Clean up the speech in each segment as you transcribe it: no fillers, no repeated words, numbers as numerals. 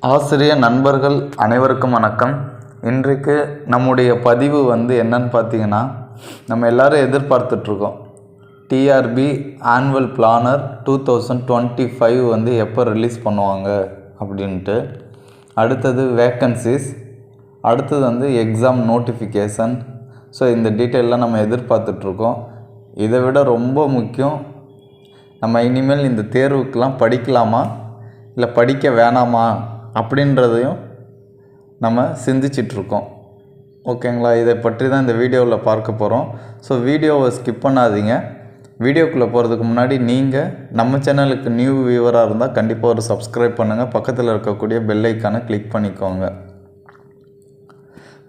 ஆசிரியர் நண்பர்கள் அனைவருக்கும் வணக்கம். இன்றைக்கு நம்முடைய பதிவு என்னன்னு பார்த்தீங்கன்னா, நம்ம எல்லோரும் எதிர்பார்த்துட்ருக்கோம் டிஆர்பி ஆனுவல் பிளானர் 2025 எப்போ ரிலீஸ் பண்ணுவாங்க அப்படின்ட்டு. அடுத்தது வேக்கன்சிஸ், அடுத்தது எக்ஸாம் நோட்டிஃபிகேஷன். ஸோ இந்த டீட்டெயிலெலாம் நம்ம எதிர்பார்த்துட்ருக்கோம். இதை விட ரொம்ப முக்கியம், நம்ம இனிமேல் இந்த தேர்வுக்கெலாம் படிக்கலாமா இல்லை படிக்க வேணாமா அப்படின்றதையும் நம்ம சிந்திச்சிட்ருக்கோம். ஓகேங்களா? இதை பற்றி தான் இந்த வீடியோவில் பார்க்க போகிறோம். ஸோ வீடியோவை ஸ்கிப் பண்ணாதீங்க. வீடியோக்குள்ளே போகிறதுக்கு முன்னாடி நீங்கள் நம்ம சேனலுக்கு நியூ வியூவராக இருந்தால் கண்டிப்பாக ஒரு சப்ஸ்கிரைப் பண்ணுங்கள். பக்கத்தில் இருக்கக்கூடிய பெல் ஐக்கானை கிளிக் பண்ணிக்கோங்க.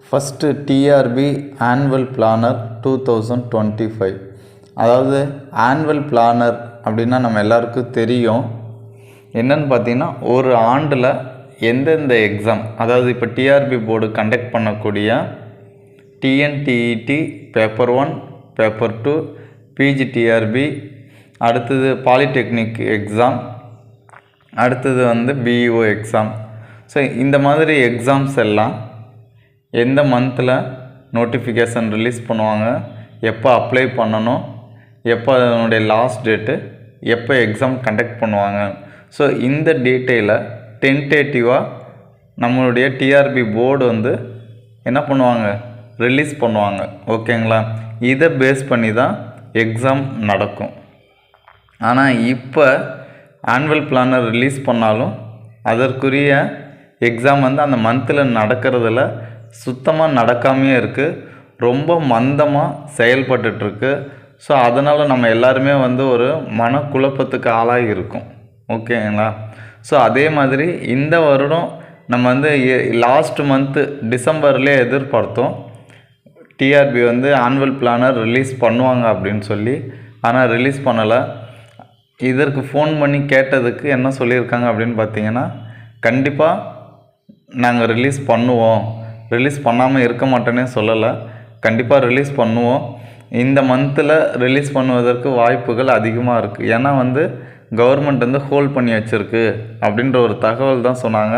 First TRB annual planner 2025. அதாவது ஆனுவல் பிளானர் அப்படின்னா நம்ம எல்லாருக்கும் தெரியும். என்னென்னு பார்த்தீங்கன்னா, ஒரு ஆண்டில் எந்தெந்த எக்ஸாம், அதாவது இப்போ டிஆர்பி போர்டு கண்டக்ட் பண்ணக்கூடிய டிஎன்டிஇடி பேப்பர் 1, பேப்பர் 2, பிஜிடிஆர்பி, அடுத்தது பாலிடெக்னிக் எக்ஸாம், அடுத்தது பிஇஓ எக்ஸாம். ஸோ இந்த மாதிரி எக்ஸாம்ஸ் எல்லாம் எந்த மந்தில் நோட்டிஃபிகேஷன் ரிலீஸ் பண்ணுவாங்க, எப்போ அப்ளை பண்ணணும், எப்போ அதனுடைய லாஸ்ட் டேட்டு, எப்போ எக்ஸாம் கண்டக்ட் பண்ணுவாங்க. ஸோ இந்த டீட்டெயிலை டென்டேட்டிவாக நம்மளுடைய டிஆர்பி போர்டு என்ன பண்ணுவாங்க, ரிலீஸ் பண்ணுவாங்க. ஓகேங்களா? இதை பேஸ் பண்ணி தான் எக்ஸாம் நடக்கும். ஆனால் இப்போ ஆனுவல் பிளானர் ரிலீஸ் பண்ணாலும் அதற்குரிய எக்ஸாம் அந்த மந்தில் நடக்கிறதுல சுத்தமாக நடக்காமையே இருக்குது. ரொம்ப மந்தமாக செயல்பட்டுருக்கு. ஸோ அதனால் நம்ம எல்லாருமே ஒரு மனக்குழப்பத்துக்கு ஆளாகி இருக்கும். ஓகேங்களா? ஸோ அதே மாதிரி இந்த வருடம் நம்ம லாஸ்ட் மந்த்து டிசம்பர்லேயே எதிர்பார்த்தோம் டிஆர்பி ஆனுவல் பிளானர் ரிலீஸ் பண்ணுவாங்க அப்படின்னு சொல்லி. ஆனால் ரிலீஸ் பண்ணலை. இதற்கு ஃபோன் பண்ணி கேட்டதுக்கு என்ன சொல்லியிருக்காங்க அப்படின்னு பார்த்தீங்கன்னா, கண்டிப்பாக நாங்கள் ரிலீஸ் பண்ணுவோம், ரிலீஸ் பண்ணாமல் இருக்க மாட்டேன்னே சொல்லலை, கண்டிப்பாக ரிலீஸ் பண்ணுவோம். இந்த மந்தில் ரிலீஸ் பண்ணுவதற்கு வாய்ப்புகள் அதிகமாக இருக்குது. ஏன்னா கவர்மெண்ட் ஹோல்ட் பண்ணி வச்சுருக்கு அப்படின்ற ஒரு தகவல் தான் சொன்னாங்க.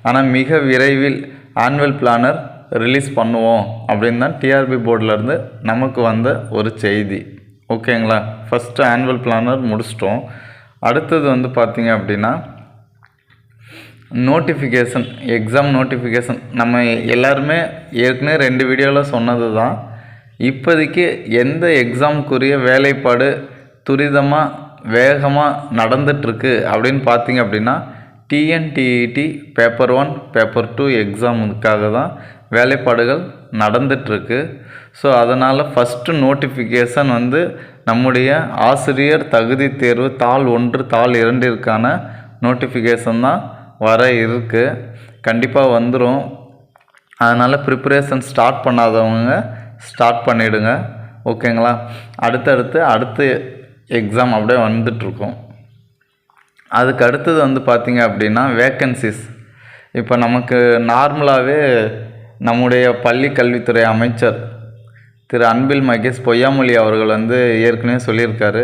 ஆனால் மிக விரைவில் ஆனுவல் பிளானர் ரிலீஸ் பண்ணுவோம் அப்படின்னு தான் டிஆர்பி போர்டிலேருந்து நமக்கு ஒரு செய்தி. ஓகேங்களா? ஃபஸ்ட்டு ஆனுவல் பிளானர் முடிச்சிட்டோம். அடுத்தது பார்த்திங்க அப்படின்னா நோட்டிஃபிகேஷன், எக்ஸாம் நோட்டிஃபிகேஷன். நம்ம எல்லாருமே ஏற்கனவே 2 வீடியோவில் சொன்னது தான். இப்போதைக்கு எந்த எக்ஸாமுக்குரிய வேலைப்பாடு துரிதமாக வேகமாக நடந்துகிட்ருக்கு அப்படின்னு பார்த்திங்க அப்படின்னா, டிஎன்டிஇடி பேப்பர் 1, பேப்பர் 2 எக்ஸாமுக்காக தான் வேலைப்பாடுகள் நடந்துகிட்ருக்கு. ஸோ அதனால் ஃபஸ்ட்டு நோட்டிஃபிகேஷன் நம்முடைய ஆசிரியர் தகுதி தேர்வு தாள் 1, தாள் 2ற்கான நோட்டிஃபிகேஷன் தான் வர இருக்குது. கண்டிப்பாக வந்துடும். அதனால் ப்ரிப்பரேஷன் ஸ்டார்ட் பண்ணாதவங்க ஸ்டார்ட் பண்ணிவிடுங்க. ஓகேங்களா? அடுத்து எக்ஸாம் அப்படியே வந்துட்டுருக்கோம். அதுக்கு அடுத்தது பார்த்திங்க அப்படின்னா வேக்கன்சிஸ். இப்போ நமக்கு நார்மலாகவே நம்முடைய பள்ளி கல்வித்துறை அமைச்சர் திரு அன்பில் மகேஷ் பொய்யாமொழி அவர்கள் ஏற்கனவே சொல்லியிருக்காரு,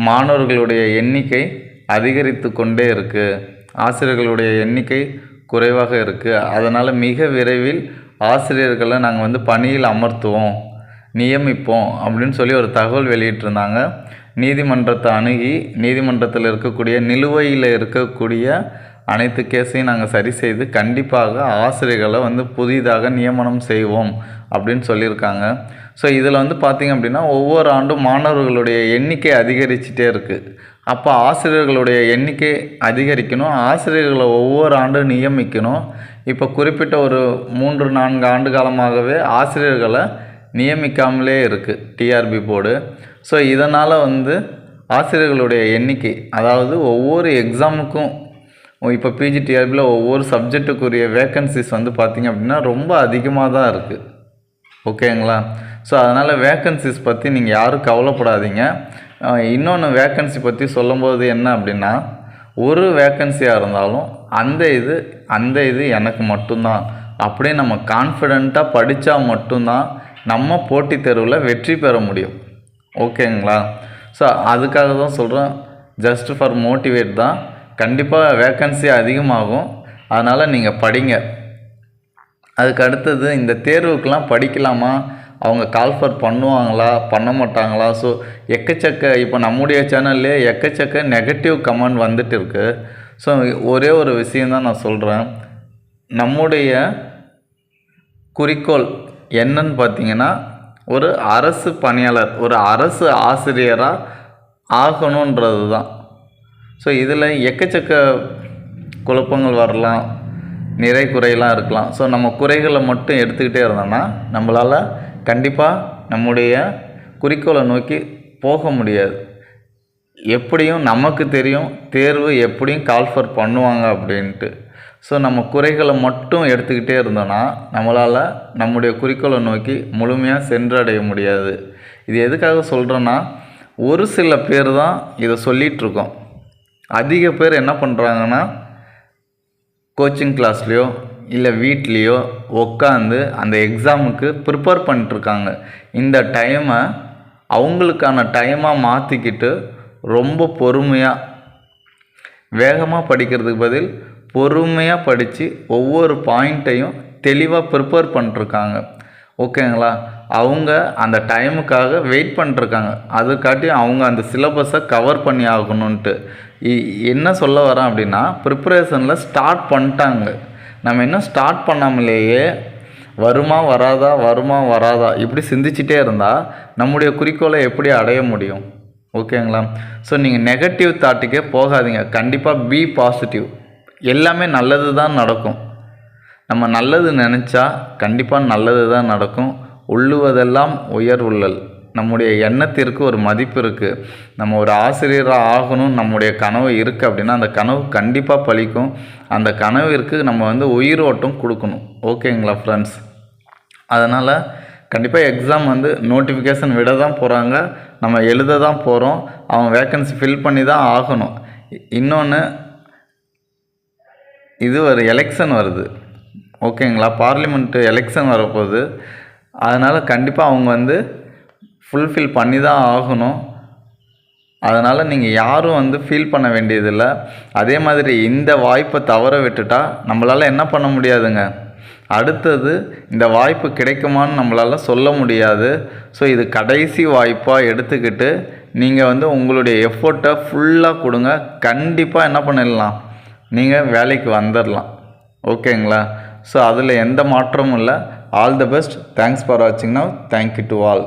மாணவர்களுடைய எண்ணிக்கை அதிகரித்து கொண்டே இருக்குது, ஆசிரியர்களுடைய எண்ணிக்கை குறைவாக இருக்குது, அதனால் மிக விரைவில் ஆசிரியர்களை நாங்கள் பணியில் அமர்த்துவோம், நியமிப்போம் அப்படின்னு சொல்லி ஒரு தகவல் வெளியிட்டிருந்தாங்க. நீதிமன்றத்தை அணுகி நீதிமன்றத்தில் இருக்கக்கூடிய நிலுவையில் இருக்கக்கூடிய அனைத்து கேஸையும் நாங்கள் சரி செய்து கண்டிப்பாக ஆசிரியர்களை புதிதாக நியமனம் செய்வோம் அப்படின்னு சொல்லியிருக்காங்க. ஸோ இதில் பார்த்திங்க அப்படின்னா ஒவ்வொரு ஆண்டும் மாணவர்களுடைய எண்ணிக்கை அதிகரிச்சுட்டே இருக்குது. அப்போ ஆசிரியர்களுடைய எண்ணிக்கை அதிகரிக்கணும், ஆசிரியர்களை ஒவ்வொரு ஆண்டும் நியமிக்கணும். இப்போ குறிப்பிட்ட ஒரு 3-4 ஆண்டு காலமாகவே ஆசிரியர்களை நியமிக்காமலே இருக்குது டிஆர்பி போர்டு. ஸோ இதனால் ஆசிரியர்களுடைய எண்ணிக்கை, அதாவது ஒவ்வொரு எக்ஸாமுக்கும் இப்போ பிஜிடிஆர்பியில் ஒவ்வொரு சப்ஜெக்ட்டுக்குரிய வேக்கன்சிஸ் பார்த்திங்க அப்படின்னா ரொம்ப அதிகமாக தான் இருக்குது. ஓகேங்களா? ஸோ அதனால் வேக்கன்சிஸ் பற்றி நீங்கள் யாரும் கவலைப்படாதீங்க. இன்னொன்று வேக்கன்சி பற்றி சொல்லும்போது என்ன அப்படின்னா, ஒரு வேக்கன்சியாக இருந்தாலும் அந்த இது எனக்கு மட்டும்தான் அப்படியே நம்ம கான்ஃபிடெண்ட்டாக படித்தா மட்டும்தான் நம்ம போட்டித் தேர்வில் வெற்றி பெற முடியும். ஓகேங்களா? ஸோ அதுக்காக தான் சொல்கிறேன், ஜஸ்ட் ஃபார் மோட்டிவேட் தான். கண்டிப்பாக வேக்கன்சி அதிகமாகும். அதனால் நீங்கள் படிங்க. அதுக்கு அடுத்தது இந்த தேர்வுக்கெலாம் படிக்கலாமா, அவங்க கால்ஃபர் பண்ணுவாங்களா பண்ண மாட்டாங்களா? ஸோ எக்கச்சக்க இப்போ நம்முடைய சேனல்லே எக்கச்சக்க நெகட்டிவ் கமெண்ட் வந்துட்டு இருக்கு. ஸோ ஒரே ஒரு விஷயந்தான் நான் சொல்கிறேன். நம்முடைய குறிக்கோள் என்னன்னு பார்த்தீங்கன்னா, ஒரு அரசு பணியாளர், ஒரு அரசு ஆசிரியராக ஆகணுன்றது தான். ஸோ இதில் எக்கச்சக்க குழப்பங்கள் வரலாம், நிறை குறையெல்லாம் இருக்கலாம். ஸோ நம்ம குறைகளை மட்டும் எடுத்துக்கிட்டே இருந்தோம்னா நம்மளால் கண்டிப்பாக நம்முடைய குறிக்கோளை நோக்கி போக முடியாது. எப்படியும் நமக்கு தெரியும் தேர்வு எப்படியும் கால்ஃபர் பண்ணுவாங்க அப்படின்ட்டு. ஸோ நம்ம குறைகளை மட்டும் எடுத்துக்கிட்டே இருந்தோன்னா நம்மளால் நம்முடைய குறிக்கோளை நோக்கி முழுமையாக சென்றடைய முடியாது. இது எதுக்காக சொல்கிறேன்னா, ஒரு சில பேர் தான் இதை சொல்லிகிட்ருக்கோம். அதிக பேர் என்ன பண்ணுறாங்கன்னா, கோச்சிங் கிளாஸ்லேயோ இல்லை வீட்லேயோ உட்காந்து அந்த எக்ஸாமுக்கு ப்ரிப்பேர் பண்ணிட்டுருக்காங்க. இந்த டைமை அவங்களுக்கான டைமாக மாற்றிக்கிட்டு ரொம்ப பொறுமையாக, வேகமாக படிக்கிறதுக்கு பதில் பொறுமையாக படித்து ஒவ்வொரு பாயிண்ட்டையும் தெளிவாக ப்ரிப்பேர் பண்ணிட்டுருக்காங்க. ஓகேங்களா? அவங்க அந்த டைமுக்காக வெயிட் பண்ணிட்டுருக்காங்க. அதுக்காட்டி அவங்க அந்த சிலபஸை கவர் பண்ணி ஆகணுன்ட்டு. என்ன சொல்ல வரேன் அப்படின்னா, ப்ரிப்பரேஷனில் ஸ்டார்ட் பண்ணிட்டாங்க. நம்ம இன்னும் ஸ்டார்ட் பண்ணாமலேயே வருமா வராதா இப்படி சிந்திச்சிட்டே இருந்தால் நம்முடைய குறிக்கோளை எப்படி அடைய முடியும்? ஓகேங்களா? ஸோ நீங்கள் நெகட்டிவ் தாட்டுக்கே போகாதீங்க. கண்டிப்பாக பி பாசிட்டிவ். எல்லாமே நல்லது தான் நடக்கும். நம்ம நல்லது நினச்சா கண்டிப்பாக நல்லது தான் நடக்கும். உள்ளுவதெல்லாம் உயர்வுள்ளல். நம்முடைய எண்ணத்திற்கு ஒரு மதிப்பு இருக்குது. நம்ம ஒரு ஆசிரியராக ஆகணும் நம்முடைய கனவு இருக்குது அப்படின்னா அந்த கனவு கண்டிப்பாக பலிக்கும். அந்த கனவிற்கு நம்ம உயிரோட்டம் கொடுக்கணும். ஓகேங்களா ஃப்ரெண்ட்ஸ்? அதனால் கண்டிப்பாக எக்ஸாம் நோட்டிஃபிகேஷன் விட தான் போகிறாங்க, நம்ம எழுத தான் போகிறோம். அவங்க வேக்கன்சி ஃபில் பண்ணி தான் ஆகணும். இன்னொன்று, இது ஒரு எலெக்ஷன் வருது. ஓகேங்களா? பார்லிமெண்ட்டு எலெக்ஷன் வரப்போகுது. அதனால் கண்டிப்பாக அவங்க ஃபுல்ஃபில் பண்ணி தான் ஆகணும். அதனால் நீங்கள் யாரும் ஃபீல் பண்ண வேண்டியதில்லை. அதே மாதிரி இந்த வாய்ப்பை தவற விட்டுட்டா நம்மளால் என்ன பண்ண முடியாதுங்க, அடுத்தது இந்த வாய்ப்பு கிடைக்குமான்னு நம்மளால் சொல்ல முடியாது. ஸோ இது கடைசி வாய்ப்பாக எடுத்துக்கிட்டு நீங்கள் உங்களுடைய எஃபோர்ட்டை ஃபுல்லாக கொடுங்க. கண்டிப்பாக என்ன பண்ணிடலாம், நீங்கள் வேலைக்கு வந்துடலாம். ஓகேங்களா? ஸோ அதில் எந்த மாற்றமும் இல்லை. All the best. Thanks for வாட்சிங். Now thank you to all.